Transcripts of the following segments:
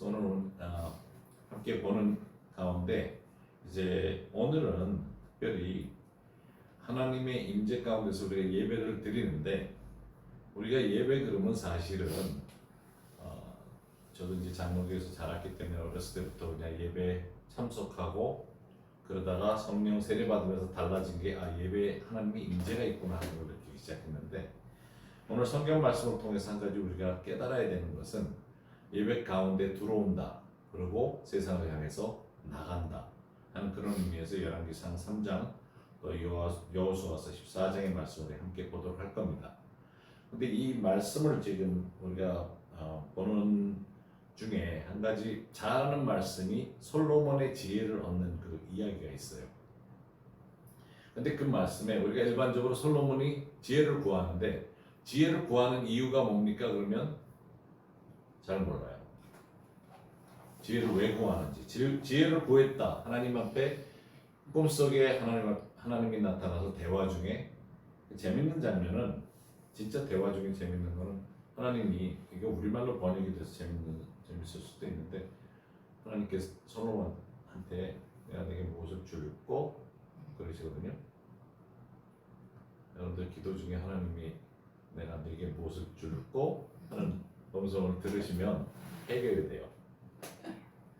오늘 함께 보는 가운데 이제 오늘은 특별히 하나님의 임재 가운데서 우리가 예배를 드리는데, 우리가 예배 그러면 사실은 저도 이제 장로교에서 자랐기 때문에 어렸을 때부터 그냥 예배 참석하고 그러다가 성령 세례 받으면서 달라진 게 예배에 하나님의 임재가 있구나 하는 걸 느끼기 시작했는데, 오늘 성경 말씀을 통해서 한 가지 우리가 깨달아야 되는 것은 예배 가운데 들어온다, 그리고 세상을 향해서 나간다 하는 그런 의미에서 열왕기상 3장 또 여호수아서 14장의 말씀을 함께 보도록 할 겁니다. 근데 이 말씀을 지금 우리가 보는 중에 한 가지 잘하는 말씀이 솔로몬의 지혜를 얻는 그 이야기가 있어요. 근데 그 말씀에 우리가 일반적으로 솔로몬이 지혜를 구하는데, 지혜를 구하는 이유가 뭡니까? 그러면 잘 몰라요. 지혜를 왜 구하는지. 지혜를 구했다. 하나님 앞에 꿈속에 하나님이 나타나서 대화 중에 재밌는 장면은, 진짜 대화 중에 재밌는 거는 하나님이, 이게 우리말로 번역이 돼서 재밌을 수도 있는데, 하나님께서 솔로몬한테 내가 내게 무엇을 줄고 그러시거든요. 여러분들 기도 중에 하나님이 내가 내게 무엇을 줄고 하는 음성을 들으시면 해결이 돼요.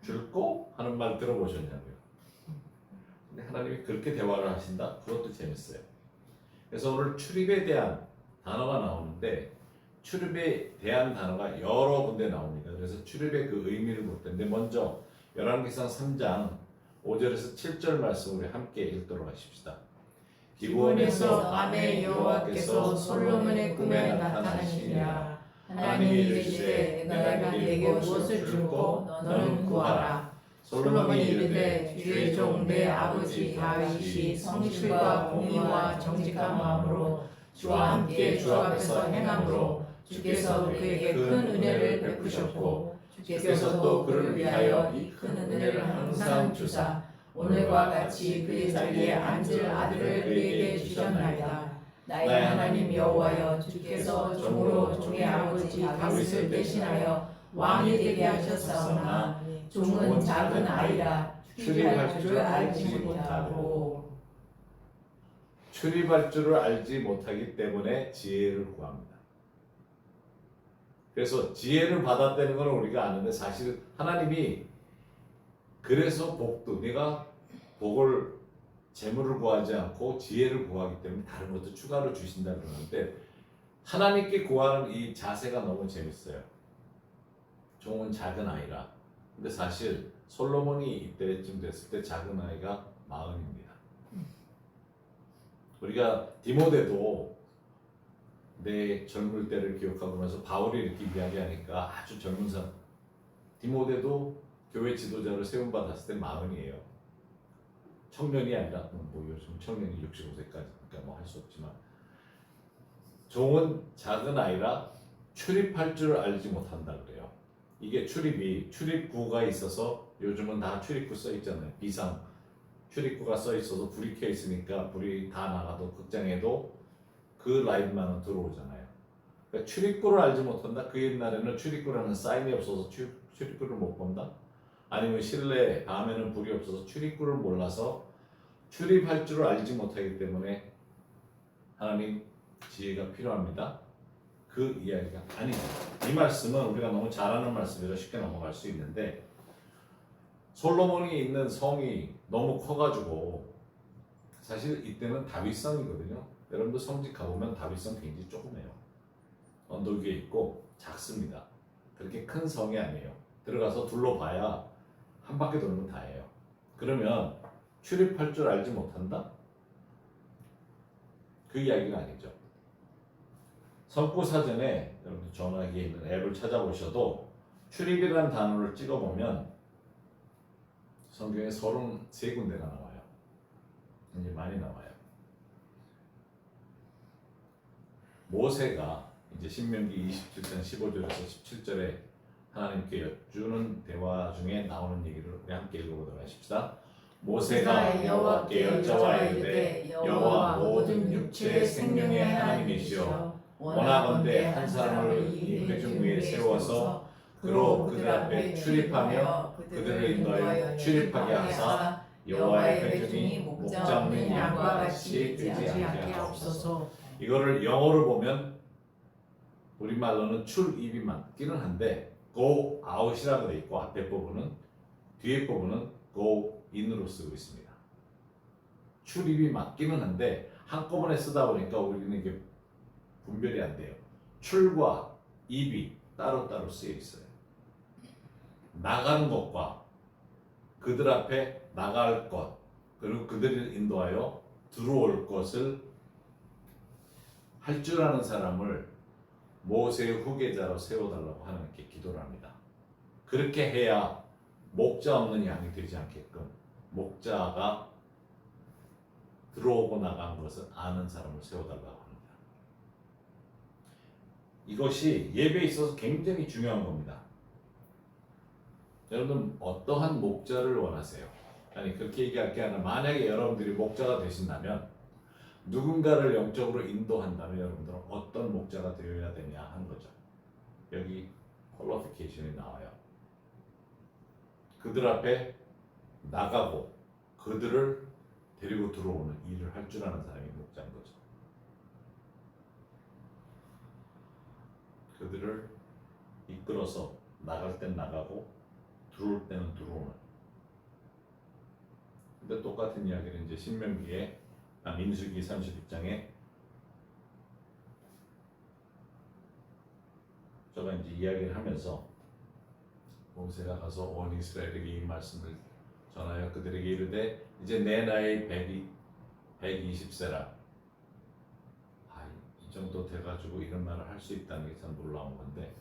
줄고 하는 말 들어보셨냐고요. 근데 하나님이 그렇게 대화를 하신다? 그것도 재밌어요. 그래서 오늘 출입에 대한 단어가 나오는데, 출입에 대한 단어가 여러 군데 나옵니다. 그래서 출입의 그 의미를 볼 텐데, 먼저 열왕기상 3장 5절에서 7절 말씀을 함께 읽도록 하십시다. 기브온에서 밤에 여호와께서 솔로몬의 꿈에 나타나시니라. 하나님이 이르시되 내가 네게 무엇을 주고 너는 구하라. 솔로몬이 이르되 주의 종 내 아버지 다윗이 성실과 공의와 정직한 마음으로 주와 함께 주 앞에서 행함으로 주께서 그에게 큰 은혜를 베푸셨고, 주께서 또 그를 위하여 이 큰 은혜를 항상 주사 오늘과 같이 그의 자리에 앉을 아들을 그에게 주셨나이다. 나의 하나님 여호와여, 주께서 종으로 종의 아버지 다윗을 대신하여 왕이 되게 하셨사오나 종은 작은 아이라 출입할 줄 알지 못하고. 출입할 줄을 알지 못하기 때문에 지혜를 구합니다. 그래서 지혜를 받았다는 건 우리가 아는데, 사실 하나님이 그래서 복도, 내가 복을, 재물을 구하지 않고 지혜를 구하기 때문에 다른 것도 추가로 주신다 그러는데, 하나님께 구하는 이 자세가 너무 재밌어요. 종은 작은 아이라. 근데 사실 솔로몬이 이때쯤 됐을 때 작은 아이가 40입니다. 우리가 디모데도 내 젊을 때를 기억하면서 바울이 이렇게 이야기하니까 아주 젊은 사람, 디모데도 교회 지도자를 세움받았을 때 40이에요. 청년이 아니라, 뭐 요즘 청년이 65세까지, 그러니까 뭐 할 수 없지만, 종은 작은 아이라 출입할 줄 알지 못한다 그래요. 이게 출입구가 있어서, 요즘은 다 출입구 써 있잖아요. 비상 출입구가 써 있어서 불이 켜 있으니까 불이 다 나가도 극장에도 그 라인만은 들어오잖아요. 그러니까 출입구를 알지 못한다. 그 옛날에는 출입구라는 사인이 없어서 출입구를 못 본다. 아니면 실내 밤에는 불이 없어서 출입구를 몰라서 출입할 줄을 알지 못하기 때문에 하나님 지혜가 필요합니다. 그 이야기가 아닙니다. 이 말씀은 우리가 너무 잘 아는 말씀이라 쉽게 넘어갈 수 있는데, 솔로몬이 있는 성이 너무 커가지고, 사실 이때는 다윗성이거든요. 여러분도 성지 가보면 다윗성 굉장히 조그매요. 언덕 위에 있고 작습니다. 그렇게 큰 성이 아니에요. 들어가서 둘러봐야 한 바퀴 돌면 다예요. 그러면 출입할 줄 알지 못한다? 그 이야기가 아니죠. 성구사전에 여러분 전화기에 있는 앱을 찾아보셔도 출입이라는 단어를 찍어보면 성경에 33군데가 나와요. 이제 많이 나와요. 모세가 이제 신명기 27장 15절에서 17절에 하나님께 여쭈는 대화 중에 나오는 얘기를 우리 함께 읽어보도록 하십시다. 모세가 여호와께 여짜와 이르되, 여호와 모든 육체의 생명의 하나님이시여, 원하건대 한 사람을 이 회중 위에 세워서 그로 그들 앞에 출입하며 그들을 인도하여 출입하게 하사 여호와의 회중이 목자 없는 양과 같이 되지 않게 하옵소서. 이거를 영어로 보면 우리말로는 출입이 맞기는 한데 go out이라고 돼 있고 앞에 부분은 뒤에 부분은 go in으로 쓰고 있습니다. 출입이 맞기는 한데 한꺼번에 쓰다 보니까 우리는 이게 분별이 안 돼요. 출과 입이 따로따로 쓰여 있어요. 나가는 것과 그들 앞에 나갈 것 그리고 그들을 인도하여 들어올 것을 할 줄 아는 사람을 모세의 후계자로 세워달라고 하나님께 기도를 합니다. 그렇게 해야 목자 없는 양이 되지 않게끔 목자가 들어오고 나간 것을 아는 사람을 세워달라고 합니다. 이것이 예배에 있어서 굉장히 중요한 겁니다. 여러분 어떠한 목자를 원하세요? 아니 그렇게 얘기할 게 아니라 만약에 여러분들이 목자가 되신다면 누군가를 영적으로 인도한다면 여러분들은 어떤 목자가 되어야 되냐 하는 거죠. 여기 퀄리피케이션이 나와요. 그들 앞에 나가고 그들을 데리고 들어오는 일을 할 줄 아는 사람이 목자인 거죠. 그들을 이끌어서 나갈 땐 나가고 들어올 때는 들어오는. 근데 똑같은 이야기를 이제 신명기에 민수기 32장에 저가 이제 이야기를 하면서 모세가 가서 온 이스라엘에게 이 말씀을 전하여 그들에게 이르되 이제 내 나이 120세라. 이 정도 돼가지고 이런 말을 할 수 있다는 게 참 놀라운 건데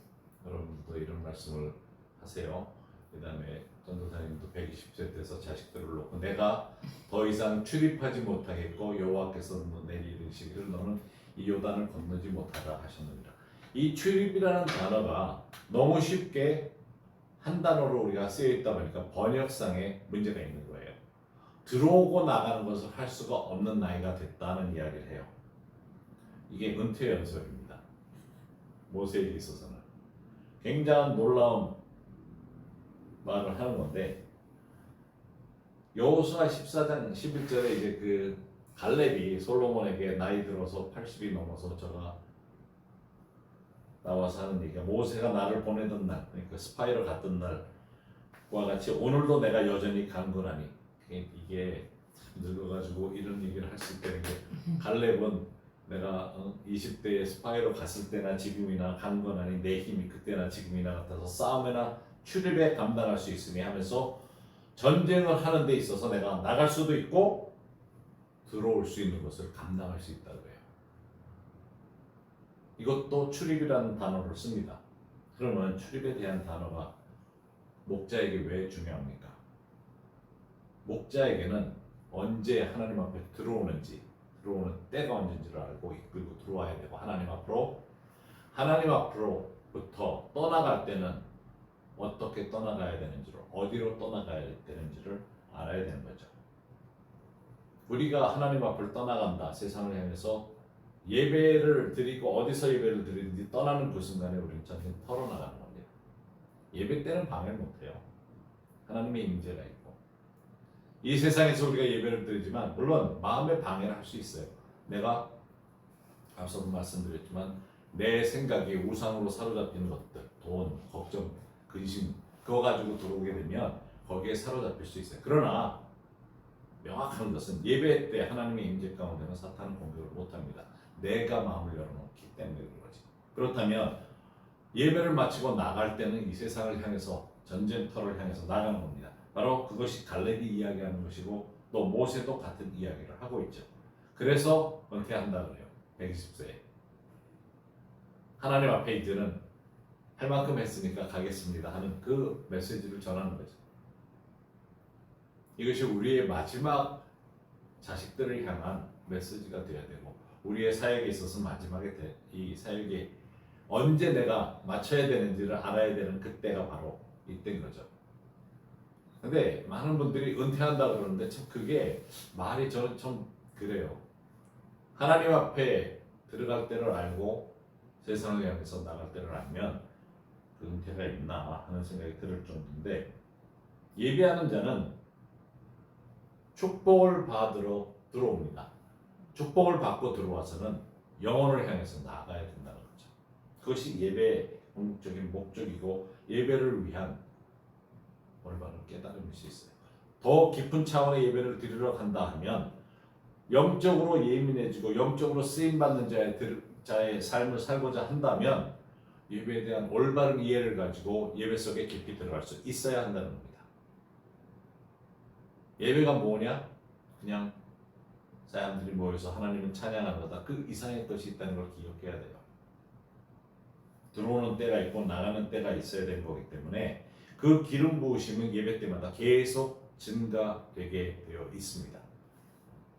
여러분들도 이런 말씀을 하세요. 그 다음에 전도사님도 120세 돼서 자식들을 놓고 내가 더 이상 출입하지 못하겠고 여호와께서 내리시기를 너는 이 요단을 건너지 못하다 하셨느니라. 이 출입이라는 단어가 너무 쉽게 한 단어로 우리가 쓰여 있다 보니까 번역상에 문제가 있는 거예요. 들어오고 나가는 것을 할 수가 없는 나이가 됐다는 이야기를 해요. 이게 은퇴 연설입니다. 모세에게 있어서는 굉장한 놀라운 말을 하는 건데 여호수아 14장 11절에 이제 그 갈렙이 솔로몬에게 나이 들어서 80이 넘어서 저가 나와서 하는 얘기가 모세가 나를 보내던 날, 그러니까 스파이로 갔던 날과 같이 오늘도 내가 여전히 강건하니. 이게 늙어가지고 이런 얘기를 할 수 있다는 게 갈렙은 내가 20대에 스파이로 갔을 때나 지금이나 강건하니 내 힘이 그때나 지금이나 같아서 싸움이나 출입에 감당할 수 있으니 하면서 전쟁을 하는 데 있어서 내가 나갈 수도 있고 들어올 수 있는 것을 감당할 수 있다고 해요. 이것도 출입이라는 단어를 씁니다. 그러면 출입에 대한 단어가 목자에게 왜 중요합니까? 목자에게는 언제 하나님 앞에 들어오는지, 들어오는 때가 언제인지를 알고 이끌고 들어와야 되고 하나님 앞으로부터 떠나갈 때는 어떻게 떠나가야 되는지를, 어디로 떠나가야 되는지를 알아야 되는 거죠. 우리가 하나님 앞을 떠나간다, 세상을 향해서 예배를 드리고 어디서 예배를 드리든지 떠나는 그 순간에 우리는 전혀 털어나가는 겁니다. 예배 때는 방해를 못해요. 하나님의 임재가 있고 이 세상에서 우리가 예배를 드리지만 물론 마음의 방해를 할 수 있어요. 내가 앞서도 말씀드렸지만 내 생각이 우상으로 사로잡히는 것들, 돈, 걱정, 근심 그거 가지고 들어오게 되면 거기에 사로잡힐 수 있어요. 그러나 명확한 것은 예배 때 하나님의 임재 가운데는 사탄은 공격을 못합니다. 내가 마음을 열어놓기 때문에 그런 거지. 그렇다면 예배를 마치고 나갈 때는 이 세상을 향해서 전쟁터를 향해서 나가는 겁니다. 바로 그것이 갈렙이 이야기하는 것이고 또 모세도 같은 이야기를 하고 있죠. 그래서 은퇴한다 그래요. 120세에 하나님 앞에 이제는 할 만큼 했으니까 가겠습니다 하는 그 메시지를 전하는 거죠. 이것이 우리의 마지막 자식들을 향한 메시지가 되어야 되고 우리의 사역에 있어서 마지막에 이 사역이 언제 내가 마쳐야 되는지를 알아야 되는 그때가 바로 이때인 거죠. 근데 많은 분들이 은퇴한다 그러는데 참 그게 말이 저는 좀 그래요. 하나님 앞에 들어갈 때를 알고 세상을 향해서 나갈 때를 알면 그 은퇴가 있나 하는 생각이 들 정도인데, 예배하는 자는 축복을 받으러 들어옵니다. 축복을 받고 들어와서는 영혼을 향해서 나아가야 된다는 거죠. 그것이 예배의 궁극적인 목적이고 예배를 위한 올바른 깨달음일 수 있어요. 더 깊은 차원의 예배를 드리러 간다 하면 영적으로 예민해지고 영적으로 쓰임받는 자의 삶을 살고자 한다면 예배에 대한 올바른 이해를 가지고 예배 속에 깊이 들어갈 수 있어야 한다는 겁니다. 예배가 뭐냐? 그냥 사람들이 모여서 하나님을 찬양하는 거다. 그 이상의 것이 있다는 걸 기억해야 돼요. 들어오는 때가 있고 나가는 때가 있어야 되는 거기 때문에 그 기름 부으심은 예배 때마다 계속 증가되게 되어 있습니다.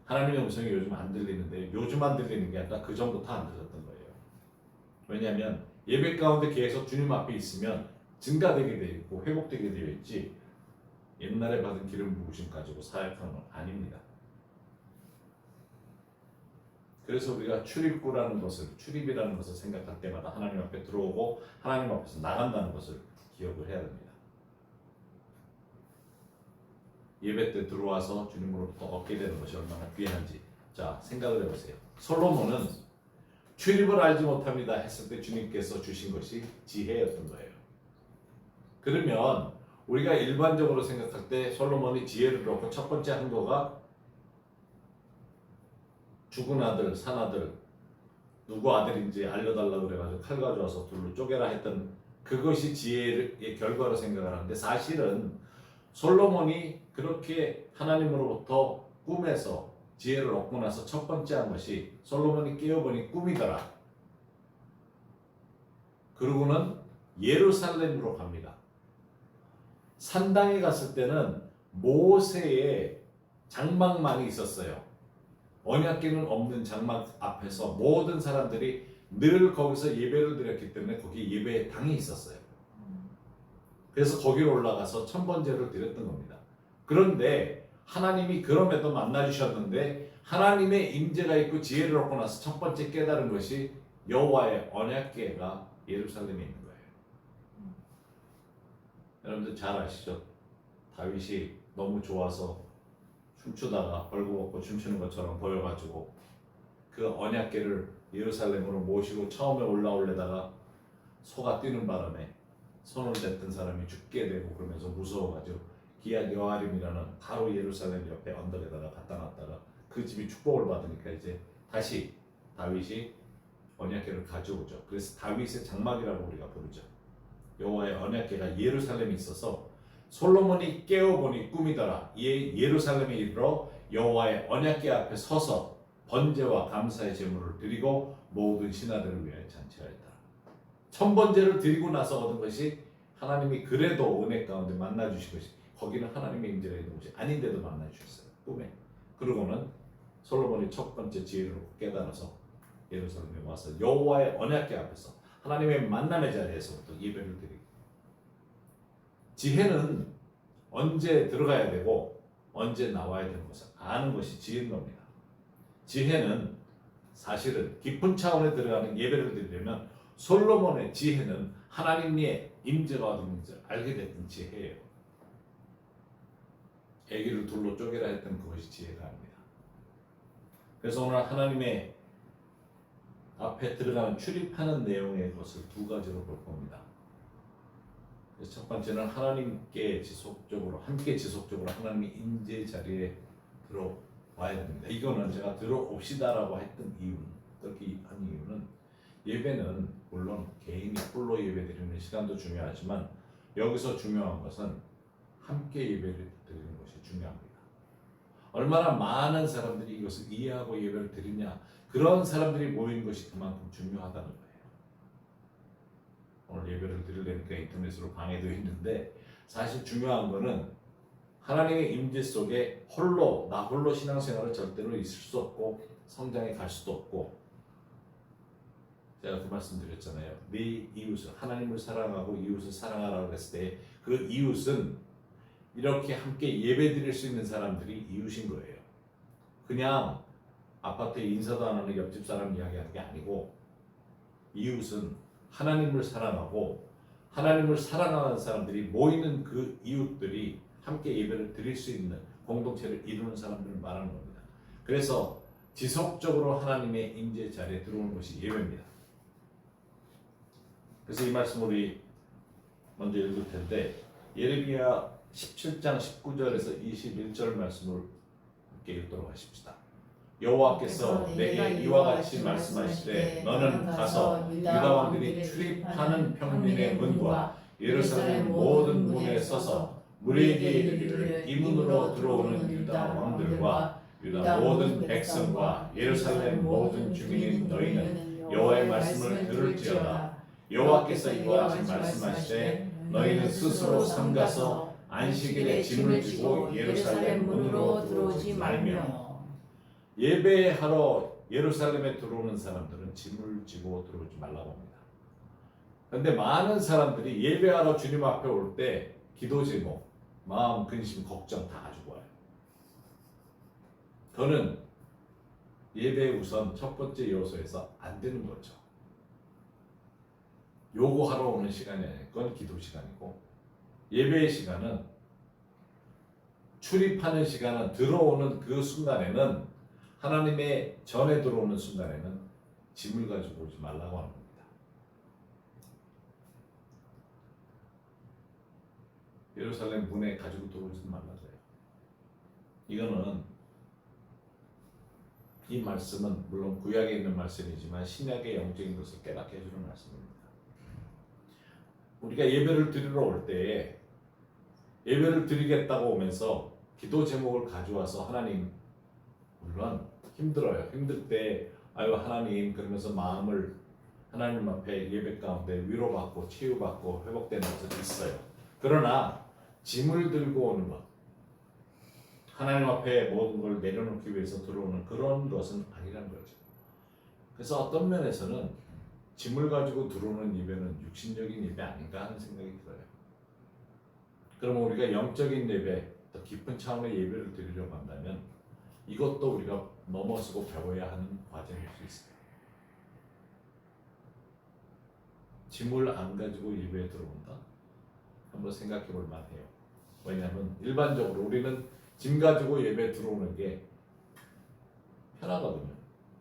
하나님의 음성이 요즘 안 들리는데, 요즘 안 들리는 게 아니라 그 전부터 안 들렸던 거예요. 왜냐하면 예배 가운데 계속 주님 앞에 있으면 증가되게 되어 있고 회복되게 되어 있지, 옛날에 받은 기름 부으심 가지고 사역하는 건 아닙니다. 그래서 우리가 출입이라는 것을 생각할 때마다 하나님 앞에 들어오고 하나님 앞에서 나간다는 것을 기억을 해야 됩니다. 예배 때 들어와서 주님으로부터 얻게 되는 것이 얼마나 귀한지, 자, 생각을 해보세요. 솔로몬은 출입을 알지 못합니다 했을 때 주님께서 주신 것이 지혜였던 거예요. 그러면 우리가 일반적으로 생각할 때 솔로몬이 지혜를 얻고 첫 번째 한 거가 죽은 아들, 산 아들, 누구 아들인지 알려달라고 그래가지고 칼 가져와서 둘로 쪼개라 했던 그것이 지혜의 결과로 생각을 하는데, 사실은 솔로몬이 그렇게 하나님으로부터 꿈에서 지혜를 얻고 나서 첫 번째 한 것이, 솔로몬이 깨어보니 꿈이더라. 그러고는 예루살렘으로 갑니다. 산당에 갔을 때는 모세의 장막만이 있었어요. 언약궤는 없는 장막 앞에서 모든 사람들이 늘 거기서 예배를 드렸기 때문에 거기 예배의 당이 있었어요. 그래서 거기로 올라가서 천번제를 드렸던 겁니다. 그런데 하나님이 그럼에도 만나주셨는데, 하나님의 임재가 있고 지혜를 얻고 나서 첫 번째 깨달은 것이 여호와의 언약궤가 예루살렘에 있는 거예요. 여러분들 잘 아시죠? 다윗이 너무 좋아서 춤추다가 벌거벗고 춤추는 것처럼 보여가지고 그 언약궤를 예루살렘으로 모시고 처음에 올라오려다가 소가 뛰는 바람에 손을 댔던 사람이 죽게 되고, 그러면서 무서워가지고 기욤 여아림이라는 바로 예루살렘 옆에 언덕에다가 갖다 놨다가 그 집이 축복을 받으니까 이제 다시 다윗이 언약궤를 가져오죠. 그래서 다윗의 장막이라고 우리가 부르죠. 여호와의 언약궤가 예루살렘에 있어서 솔로몬이 깨어보니 꿈이더라. 이에 예루살렘에 이르러 여호와의 언약궤 앞에 서서 번제와 감사의 제물을 드리고 모든 신하들을 위하여 잔치하였다. 천번제를 드리고 나서 얻은 것이, 하나님이 그래도 은혜 가운데 만나주신 것이, 거기는 하나님의 임재가 있는 곳이 아닌데도 만나주셨어요. 꿈에. 그러고는 솔로몬이 첫 번째 지혜를 깨달아서 예루살렘에 와서 여호와의 언약궤 앞에서 하나님의 만남의 자리에서부터 예배를 드리고, 지혜는 언제 들어가야 되고 언제 나와야 되는 것을 아는 것이 지혜인 겁니다. 지혜는 사실은 깊은 차원에 들어가는 예배를 드리려면, 솔로몬의 지혜는 하나님의 임재가 어디 있는지 알게 됐던 지혜예요. 애기를 둘로 쪼개라 했던 그것이 지혜가 아닙니다. 그래서 오늘 하나님의 앞에 들어가는 출입하는 내용의 것을 두 가지로 볼 겁니다. 첫 번째는 함께 지속적으로 하나님의 임재 자리에 들어와야 됩니다. 이거는 제가 들어옵시다라고 했던 이유는, 그렇게 한 이유는, 예배는 물론 개인이 홀로 예배드리는 시간도 중요하지만 여기서 중요한 것은 함께 예배를 드리는 것이 중요합니다. 얼마나 많은 사람들이 이것을 이해하고 예배를 드리냐, 그런 사람들이 모이는 것이 그만큼 중요하다는 거예요. 오늘 예배를 드리려니까 인터넷으로 방해되어 있는데, 사실 중요한 거는 하나님의 임재 속에 나 홀로 신앙생활을 절대로 있을 수 없고 성장해 갈 수도 없고, 제가 그 말씀 드렸잖아요. 네 이웃을, 하나님을 사랑하고 이웃을 사랑하라고 했을 때 그 이웃은 이렇게 함께 예배 드릴 수 있는 사람들이 이웃인 거예요. 그냥 아파트에 인사도 안 하는 옆집 사람 이야기하는 게 아니고, 이웃은 하나님을 사랑하고 하나님을 사랑하는 사람들이 모이는 그 이웃들이 함께 예배를 드릴 수 있는 공동체를 이루는 사람들을 말하는 겁니다. 그래서 지속적으로 하나님의 임재 자리에 들어오는 것이 예배입니다. 그래서 이 말씀 우리 먼저 읽을 텐데 예레미야 17장 19절에서 21절 말씀을 함께 읽도록 하십시다. 여호와께서 내게 이와 같이 말씀하시되 너는 가서 유다 왕들이 출입하는 평민의 문과 예루살렘 모든 문에 서서 무리에게 이르기를 이 문으로 들어오는 유다 왕들과 유다 모든 백성과 예루살렘 모든 주민인 너희는 여호와의 말씀을 들을지어다. 여호와께서 이와 같이 말씀하시되 너희는 스스로 삼가서 안식일에 짐을 지고 예루살렘 문으로 들어오지 말며. 예배하러 예루살렘에 들어오는 사람들은 짐을 지고 들어오지 말라고 합니다. 그런데 많은 사람들이 예배하러 주님 앞에 올 때 기도 제목, 마음, 근심, 걱정 다 가지고 와요. 그거는 예배 우선 첫 번째 요소에서 안 되는 거죠. 요구하러 오는 시간이 아니고 그건 기도 시간이고, 예배의 시간은 출입하는 시간은 들어오는 그 순간에는 하나님의 전에 들어오는 순간에는 짐을 가지고 오지 말라고 하는 겁니다. 예루살렘 문에 가지고 들어오지 말라고요. 이거는 이 말씀은 물론 구약에 있는 말씀이지만 신약의 영적인 것을 깨닫게 해주는 말씀입니다. 우리가 예배를 드리러 올 때에 예배를 드리겠다고 오면서 기도 제목을 가져와서 하나님, 물론 힘들어요. 힘들 때 아유 하나님 그러면서 마음을 하나님 앞에 예배 가운데 위로받고 치유받고 회복되는 것은 있어요. 그러나 짐을 들고 오는 것, 하나님 앞에 모든 걸 내려놓기 위해서 들어오는 그런 것은 아니라는 거죠. 그래서 어떤 면에서는 짐을 가지고 들어오는 예배는 육신적인 예배 아닌가 하는 생각이 들어요. 그러면 우리가 영적인 예배, 더 깊은 차원의 예배를 드리려고 한다면 이것도 우리가 넘어서고 배워야 하는 과정일 수 있어요. 짐을 안 가지고 예배에 들어온다? 한번 생각해 볼 만해요. 왜냐하면 일반적으로 우리는 짐 가지고 예배에 들어오는 게 편하거든요.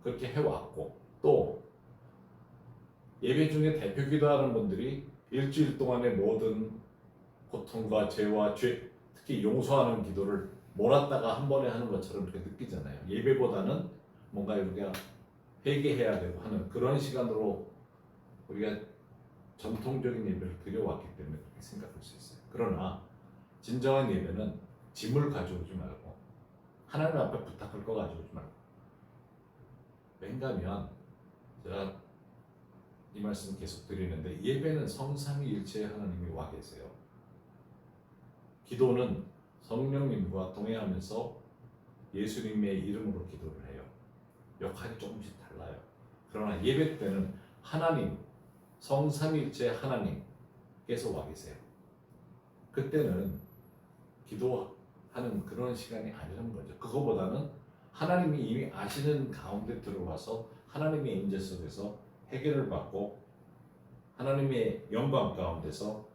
그렇게 해왔고, 또 예배 중에 대표 기도하는 분들이 일주일 동안의 모든 고통과 죄와 죄, 특히 용서하는 기도를 몰았다가 한 번에 하는 것처럼 그렇게 느끼잖아요. 예배보다는 뭔가 우리가 회개해야 되고 하는 그런 시간으로 우리가 전통적인 예배를 드려왔기 때문에 그렇게 생각할 수 있어요. 그러나 진정한 예배는 짐을 가져오지 말고 하나님 앞에 부탁할 거 가져오지 말고, 왜냐하면 제가 이 말씀 계속 드리는데 예배는 성삼위일체 하나님이 와 계세요. 기도는 성령님과 동행하면서 예수님의 이름으로 기도를 해요. 역할이 조금씩 달라요. 그러나 예배 때는 하나님, 성삼위일체 하나님께서 와 계세요. 그때는 기도하는 그런 시간이 아니라는 거죠. 그거보다는 하나님이 이미 아시는 가운데 들어와서 하나님의 임재 속에서 해결을 받고 하나님의 영광 가운데서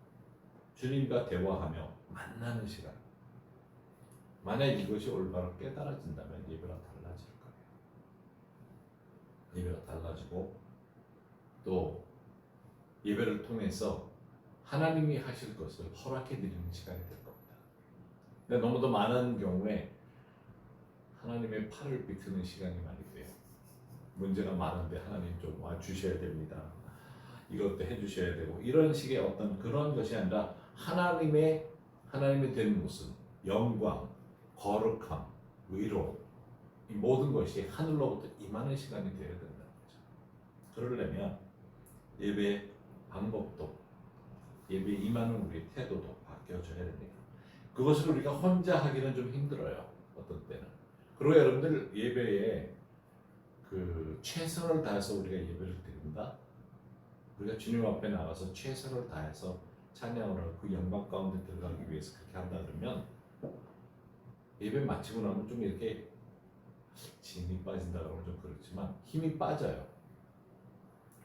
주님과 대화하며 만나는 시간. 만약 이것이 올바로 깨달아진다면 예배가 달라질 거예요. 예배가 달라지고 또 예배를 통해서 하나님이 하실 것을 허락해 드리는 시간이 될 겁니다. 근데 너무도 많은 경우에 하나님의 팔을 비트는 시간이 많이 돼요. 문제가 많은데 하나님 좀 와주셔야 됩니다. 이것도 해주셔야 되고 이런 식의 어떤 그런 것이 아니라 하나님의 된 모습, 영광, 거룩함, 의로, 이 모든 것이 하늘로부터 임하는 시간이 되어야 된다는 거죠. 그러려면 예배의 방법도, 예배에 임하는 우리의 태도도 바뀌어져야 됩니다. 그것을 우리가 혼자 하기는 좀 힘들어요. 어떤 때는. 그리고 여러분들 예배에 그 최선을 다해서 우리가 예배를 드린다. 우리가 주님 앞에 나가서 최선을 다해서 찬양을 하고 그 영광 가운데 들어가기 위해서 그렇게 한다 그러면 예배 마치고 나면 좀 이렇게 진이 빠진다 그러면 좀 그렇지만 힘이 빠져요.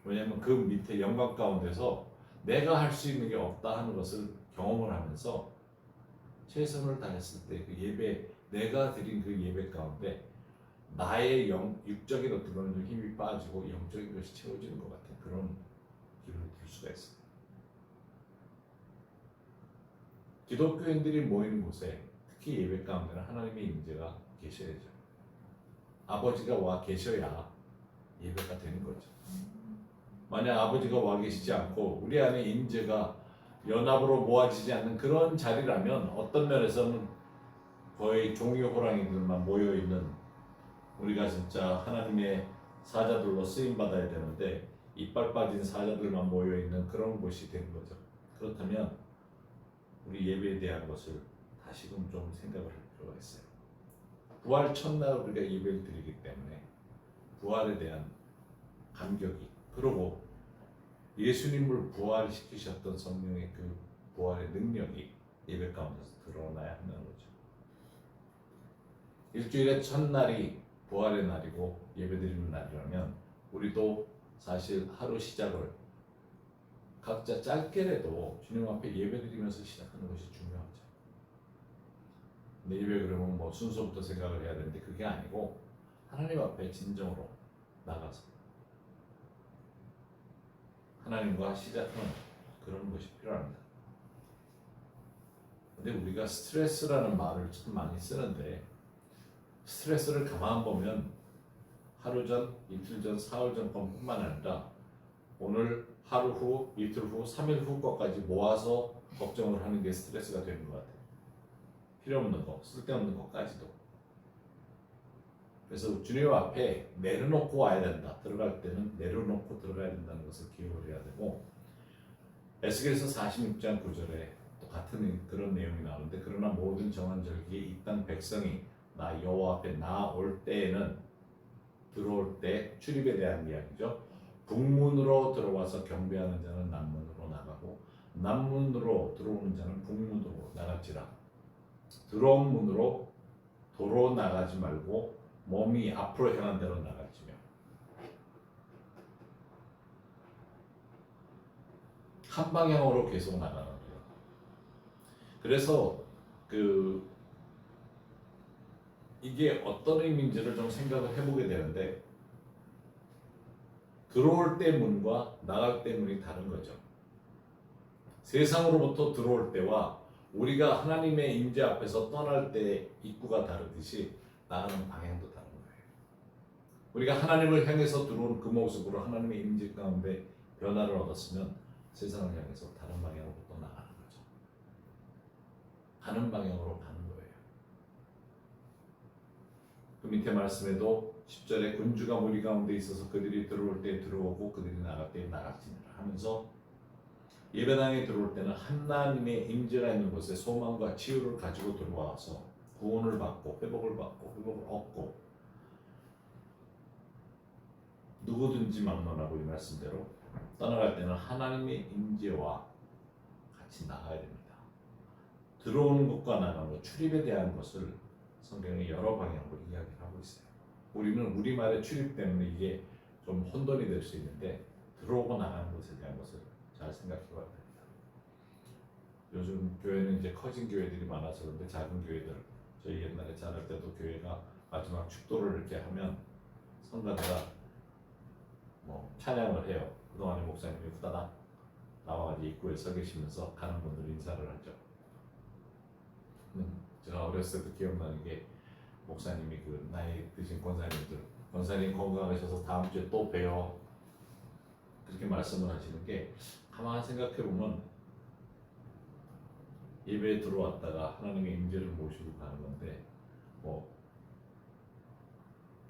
왜냐하면 그 밑에 영광 가운데서 내가 할 수 있는 게 없다 하는 것을 경험을 하면서 최선을 다했을 때 그 예배, 내가 드린 그 예배 가운데 나의 육적인 어떤 그런 좀 힘이 빠지고 영적인 것이 채워지는 것 같은 그런 기분을 들 수가 있어요. 기독교인들이 모이는 곳에 특히 예배 가운데는 하나님의 임재가 계셔야죠. 아버지가 와 계셔야 예배가 되는 거죠. 만약 아버지가 와 계시지 않고 우리 안에 임재가 연합으로 모아지지 않는 그런 자리라면 어떤 면에서는 거의 종이 호랑이들만 모여 있는, 우리가 진짜 하나님의 사자들로 쓰임 받아야 되는데 이빨 빠진 사자들만 모여 있는 그런 곳이 되는 거죠. 그렇다면 우리 예배에 대한 것을 다시금 좀 생각을 할 필요가 있어요. 부활 첫날 우리가 예배를 드리기 때문에 부활에 대한 감격이, 그리고 예수님을 부활시키셨던 성령의 그 부활의 능력이 예배 가운데서 드러나야 한다는 거죠. 일주일의 첫날이 부활의 날이고 예배드리는 날이라면 우리도 사실 하루 시작을 각자 짧게라도 주님 앞에 예배드리면서 시작하는 것이 중요하죠. 근데 예배 그러면 뭐 순서부터 생각을 해야 되는데 그게 아니고 하나님 앞에 진정으로 나가서 하나님과 시작하는 그런 것이 필요합니다. 근데 우리가 스트레스라는 말을 참 많이 쓰는데 스트레스를 가만 보면 하루 전, 이틀 전, 사흘 전 것뿐만 아니라 오늘 하루 후, 이틀 후, 3일 후 것까지 모아서 걱정을 하는 게 스트레스가 되는 것 같아요. 필요 없는 거, 쓸데없는 것까지도. 그래서 주님 앞에 내려놓고 와야 된다. 들어갈 때는 내려놓고 들어가야 된다는 것을 기억을 해야 되고, 에스겔서 46장 9절에 또 같은 그런 내용이 나오는데, 그러나 모든 정한 절기에 이 땅 백성이 나 여호와 앞에 나올 때에는, 들어올 때 출입에 대한 이야기죠. 북문으로 들어와서 경배하는 자는 남문으로 나가고 남문으로 들어오는 자는 북문으로 나갈지라. 들어온 문으로 도로 나가지 말고 몸이 앞으로 향한 대로 나갈지며. 한 방향으로 계속 나가는 거예요. 그래서 이게 어떤 의미인지를 좀 생각을 해보게 되는데, 들어올 때 문과 나갈 때 문이 다른 거죠. 세상으로부터 들어올 때와 우리가 하나님의 임재 앞에서 떠날 때 입구가 다르듯이 나가는 방향도 다른 거예요. 우리가 하나님을 향해서 들어온 그 모습으로 하나님의 임재 가운데 변화를 얻었으면 세상을 향해서 다른 방향으로 또 나가는 거죠. 가는 방향으로 가는 거예요. 그 밑에 말씀에도 10절에 군주가 무리 가운데 있어서 그들이 들어올 때 들어오고 그들이 나갈 때 나갈지니라 하면서, 예배당에 들어올 때는 하나님의 임재가 있는 곳에 소망과 치유를 가지고 들어와서 구원을 받고 회복을 얻고, 누구든지 막론하고 이 말씀대로 떠나갈 때는 하나님의 임재와 같이 나가야 됩니다. 들어오는 것과 나가는 것, 출입에 대한 것을 성경이 여러 방향으로 이야기를 하고 있어요. 우리는 우리말의 출입 때문에 이게 좀 혼돈이 될 수 있는데, 들어오고 나가는 것에 대한 것을 잘 생각해 봐야 됩니다. 요즘 교회는 이제 커진 교회들이 많아서 그런데 작은 교회들, 저희 옛날에 자랄 때도 교회가 마지막 축도를 이렇게 하면 성가대가 뭐 찬양을 해요. 그동안에 목사님이 후다닥 나와가지고 입구에 서 계시면서 가는 분들 인사를 하죠. 제가 어렸을 때도 기억나는 게, 목사님이 그 나이 드신 권사님 건강하셔서 다음 주에 또 봬요, 그렇게 말씀을 하시는 게, 가만히 생각해 보면 예배에 들어왔다가 하나님의 임재를 모시고 가는 건데, 뭐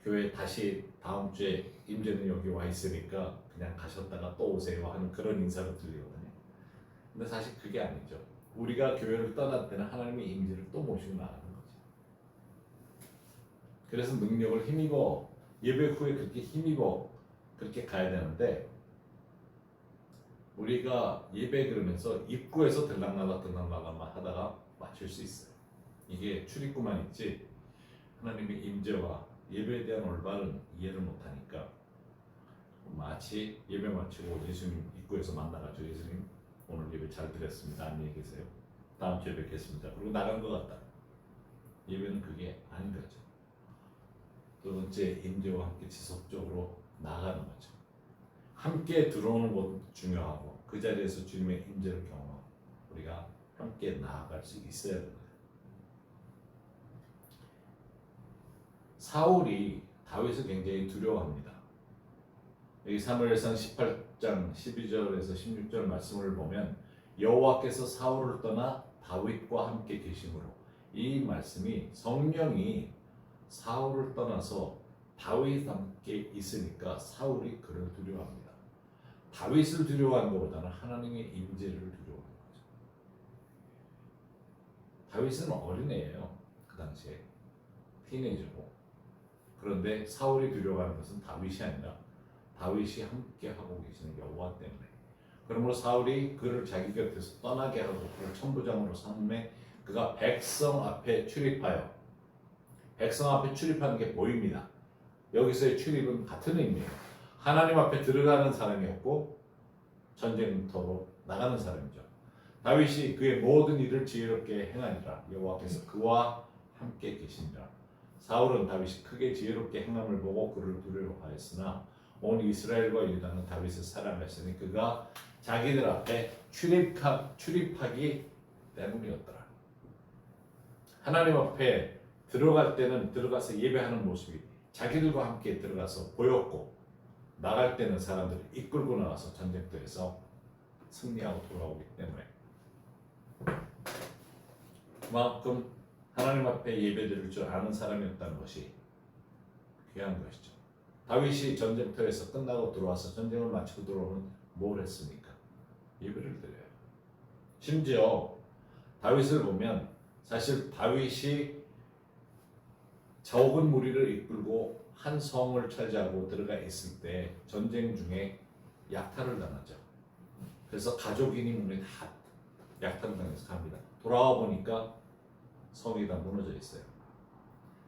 교회 다시 다음 주에 임재는 여기 와 있으니까 그냥 가셨다가 또 오세요 하는 그런 인사가 들리거든요. 근데 사실 그게 아니죠. 우리가 교회를 떠날 때는 하나님의 임재를 또 모시고 나가는 거죠. 그래서 능력을 힘입어, 예배 후에 그렇게 힘입어 그렇게 가야 되는데, 우리가 예배 그러면서 입구에서 들락날락만 하다가 맞출 수 있어요. 이게 출입구만 있지 하나님의 임재와 예배에 대한 올바른 이해를 못하니까 마치 예배 마치고 예수님 입구에서 만나가지고 예수님 오늘 예배 잘 드렸습니다. 안녕히 계세요. 다음 주에 뵙겠습니다. 그리고 나간 것 같다. 예배는 그게 아닌 거죠. 두 번째, 임재와 함께 지속적으로 나가는 거죠. 함께 들어오는 것도 중요하고 그 자리에서 주님의 임재를 경험하고 우리가 함께 나아갈 수 있어야 됩니다. 사울이 다윗을 굉장히 두려워합니다. 여기 사무엘상 18장 12절에서 16절 말씀을 보면 여호와께서 사울을 떠나 다윗과 함께 계심으로, 이 말씀이 성령이 사울을 떠나서 다윗과 함께 있으니까 사울이 그를 두려워합니다. 다윗을 두려워하는 것보다는 하나님의 임재를 두려워하는 거죠. 다윗은 어린애예요. 그 당시에 티네이저고. 그런데 사울이 두려워하는 것은 다윗이 아니라 다윗이 함께 하고 계시는 여호와 때문에. 그러므로 사울이 그를 자기 곁에서 떠나게 하고 그를 천부장으로 삼음에 그가 백성 앞에 출입하여, 백성 앞에 출입하는 게 보입니다. 여기서의 출입은 같은 의미예요. 하나님 앞에 들어가는 사람이었고 전쟁터로 나가는 사람이죠. 다윗이 그의 모든 일을 지혜롭게 행하니라 여호와께서 그와 함께 계시니라. 사울은 다윗이 크게 지혜롭게 행함을 보고 그를 두려워하였으나 온 이스라엘과 유다는 다윗을 사랑하였으니 그가 자기들 앞에 출입하기 때문이었더라. 하나님 앞에 들어갈 때는 들어가서 예배하는 모습이 자기들과 함께 들어가서 보였고, 나갈 때는 사람들을 이끌고 나가서 전쟁터에서 승리하고 돌아오기 때문에 그만큼 하나님 앞에 예배드릴 줄 아는 사람이었다는 것이 귀한 것이죠. 다윗이 전쟁터에서 끝나고 들어와서 전쟁을 마치고 들어오면 뭘 했습니까? 예배를 드려요. 심지어 다윗을 보면 사실 다윗이 적은 무리를 이끌고 한 성을 차지하고 들어가 있을 때 전쟁 중에 약탈을 당하죠. 그래서 가족이니 뭐니 다 약탈을 당해서 갑니다. 돌아와 보니까 성이 다 무너져 있어요.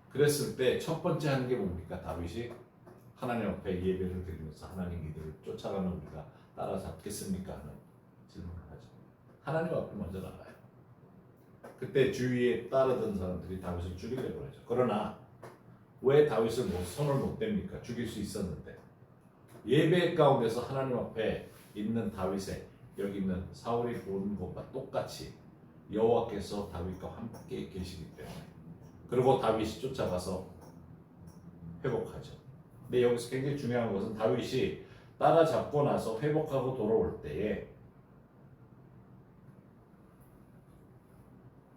그랬을 때 첫 번째 하는 게 뭡니까? 다윗이 하나님 앞에 예배를 드리면서 하나님 이들을 쫓아가는 우리가 따라잡겠습니까? 하는 질문을 하죠. 하나님 앞에 먼저 나가요. 그때 주위에 따르던 사람들이 다윗을 죽이려고 하죠. 그러나 왜 다윗을 손을 못 댑니까? 죽일 수 있었는데. 예배 가운데서 하나님 앞에 있는 다윗의, 여기 있는 사울이 본 것과 똑같이 여호와께서 다윗과 함께 계시기 때문에, 그리고 다윗이 쫓아가서 회복하죠. 근데 여기서 굉장히 중요한 것은 다윗이 따라잡고 나서 회복하고 돌아올 때에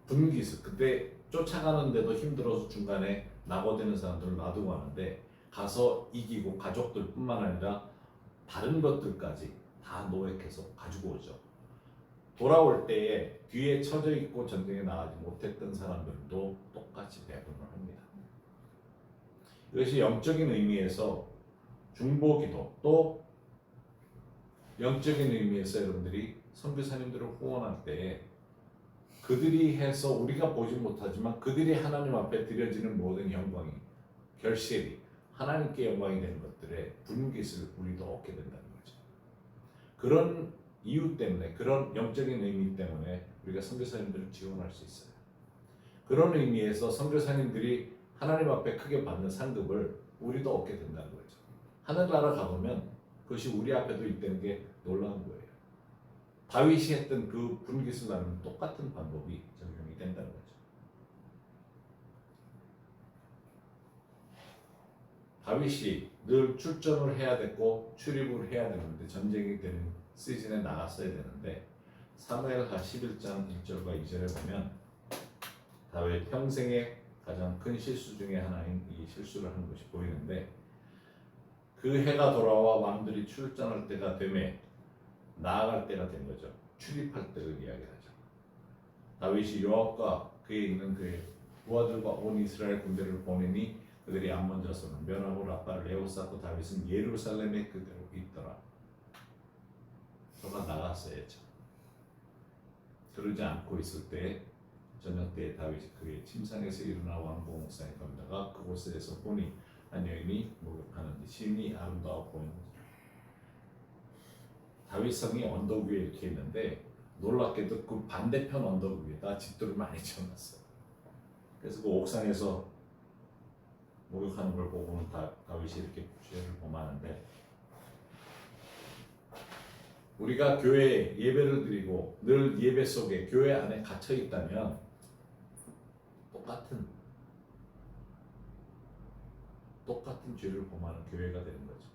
분기스, 그때 쫓아가는데도 힘들어서 중간에 낙오되는 사람들을 놔두고 하는데 가서 이기고 가족들뿐만 아니라 다른 것들까지 다 노획해서 가지고 오죠. 돌아올 때에 뒤에 처져 있고 전쟁에 나가지 못했던 사람들도 똑같이 배분을 합니다. 이것이 영적인 의미에서 중보기도, 또 영적인 의미에서 여러분들이 선교사님들을 후원할 때에 그들이 해서 우리가 보지 못하지만 그들이 하나님 앞에 드려지는 모든 영광이, 결실이 하나님께 영광이 되는 것들의 분깃을 우리도 얻게 된다는 거죠. 그런 이유 때문에, 그런 영적인 의미 때문에 우리가 선교사님들을 지원할 수 있어요. 그런 의미에서 선교사님들이 하나님 앞에 크게 받는 상급을 우리도 얻게 된다는 거죠. 하늘나라 가보면 그것이 우리 앞에도 있다는 게 놀라운 거예요. 다윗이 했던 그 분깃을 나누는 똑같은 방법이 적용이 된다는 거죠. 다윗이 늘 출전을 해야 됐고 출입을 해야 되는데, 전쟁이 되는 시즌에 나갔어야 되는데, 사무엘하 11장 1절과 2절에 보면 다윗 평생의 가장 큰 실수 중에 하나인 이 실수를 한 것이 보이는데, 그 해가 돌아와 왕들이 출전할 때가 되매 나아갈 때가 된 거죠. 출입할 때를 이야기하죠. 다윗이 요압과 그에 있는 그의 부하들과 온 이스라엘 군대를 보내니 그들이 암몬 자손은 면하고 라빠를 에워쌌고 다윗은 예루살렘에 그대로 있더라. 저가 나갔어야죠. 그러지 않고 있을 때 저녁 때 다윗이 그의 침상에서 일어나 왕궁 옥상에 건너가 그곳에서 보니 한 여인이 목욕하는데 심히 아름다워 보이는, 다윗성이 언덕 위에 이렇게 있는데 놀랍게도 그 반대편 언덕 위에다 집들을 많이 지어놨어요. 그래서 그 옥상에서 목욕하는 걸 보고는 다윗이 이렇게 죄를 범하는데, 우리가 교회에 예배를 드리고 늘 예배 속에 교회 안에 갇혀 있다면 똑같은 죄를 범하는 교회가 되는 거죠.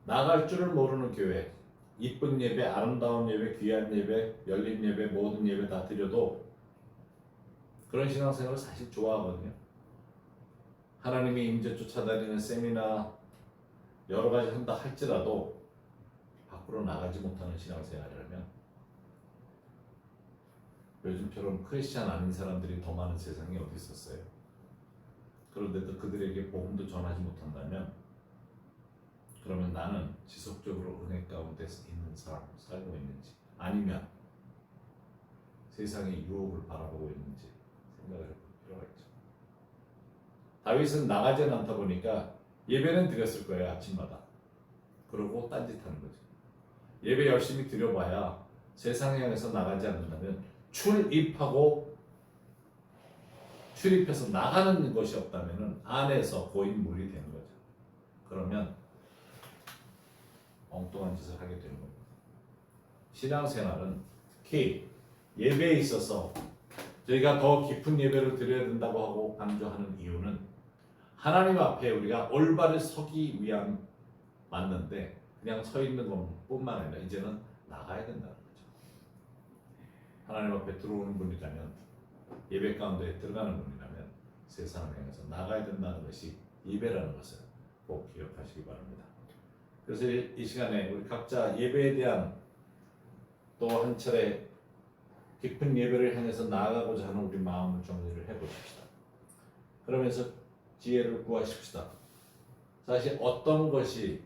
나갈 줄을 모르는 교회, 이쁜 예배, 아름다운 예배, 귀한 예배, 열린 예배, 모든 예배 다 드려도 그런 신앙생활을 사실 좋아하거든요. 하나님이 임재 쫓아다니는 세미나 여러 가지 한다 할지라도 밖으로 나가지 못하는 신앙생활이라면, 요즘처럼 크리스찬 아닌 사람들이 더 많은 세상에 어디 있었어요. 그런데도 그들에게 복음도 전하지 못한다면, 그러면 나는 지속적으로 은혜 가운데 있는 사람 살고 있는지, 아니면 세상의 유혹을 바라보고 있는지 생각을 해볼 필요가 있죠. 다윗은 나가지 않다 보니까 예배는 드렸을 거예요, 아침마다. 그러고 딴짓하는 거죠. 예배 열심히 드려봐야 세상에 향해서 나가지 않는다면 출입해서 나가는 것이 없다면 안에서 고인물이 되는 거죠. 그러면 엉뚱한 짓을 하게 되는 겁니다. 신앙생활은 특히 예배에 있어서 저희가 더 깊은 예배를 드려야 된다고 하고 강조하는 이유는, 하나님 앞에 우리가 올바르 서기 위한 맞는데, 그냥 서 있는 것뿐만 아니라 이제는 나가야 된다는 거죠. 하나님 앞에 들어오는 분이라면, 예배 가운데 들어가는 분이라면 세상을 향해서 나가야 된다는 것이 예배라는 것을 꼭 기억하시기 바랍니다. 그래서 이 시간에 우리 각자 예배에 대한 또 한 차례 깊은 예배를 향해서 나아가고자 하는 우리 마음을 정리를 해보십시다. 그러면서 지혜를 구하십시다. 사실 어떤 것이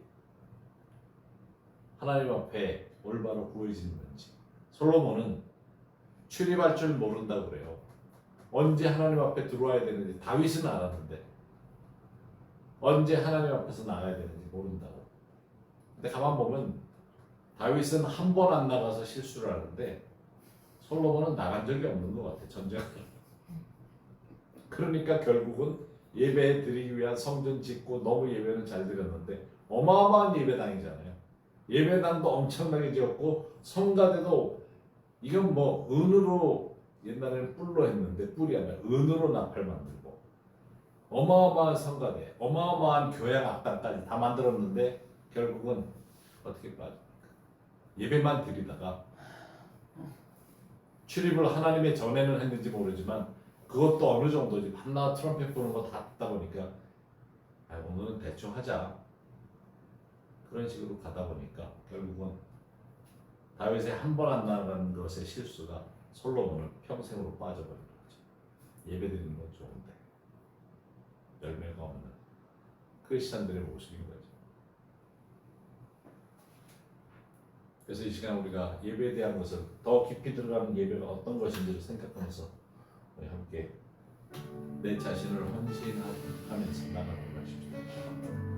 하나님 앞에 올바로 구해지는 건지. 솔로몬은 출입할 줄 모른다고 그래요. 언제 하나님 앞에 들어와야 되는지 다윗은 알았는데 언제 하나님 앞에서 나가야 되는지 모른다고. 근데 가만 보면 다윗은 한 번 안 나가서 실수를 하는데 솔로몬은 나간 적이 없는 것 같아, 전쟁을. 그러니까 결국은 예배 드리기 위한 성전 짓고 너무 예배는 잘 드렸는데 어마어마한 예배당이잖아요. 예배당도 엄청나게 지었고 성가대도 이건 뭐 은으로, 옛날에는 뿔로 했는데 뿔이 아니라 은으로 나팔 만들고 어마어마한 성가대, 어마어마한 교양 악단까지 다 만들었는데 결국은 어떻게 빠집니까? 예배만 드리다가 출입을 하나님의 전에는 했는지 모르지만 그것도 어느 정도지, 밤낮 트럼펫 부는 거 다 듣다 보니까 오늘은 대충 하자, 그런 식으로 가다 보니까 결국은 다윗의 한 번 안 나가는 것의 실수가 솔로몬을 평생으로 빠져버린 거죠. 예배드리는 건 좋은데 열매가 없는 크리스찬들의 모습인 거죠. 그래서 이 시간 우리가 예배에 대한 것을 더 깊이 들어가는 예배가 어떤 것인지를 생각하면서 우리 함께 내 자신을 헌신하면서 나가는 것입니다.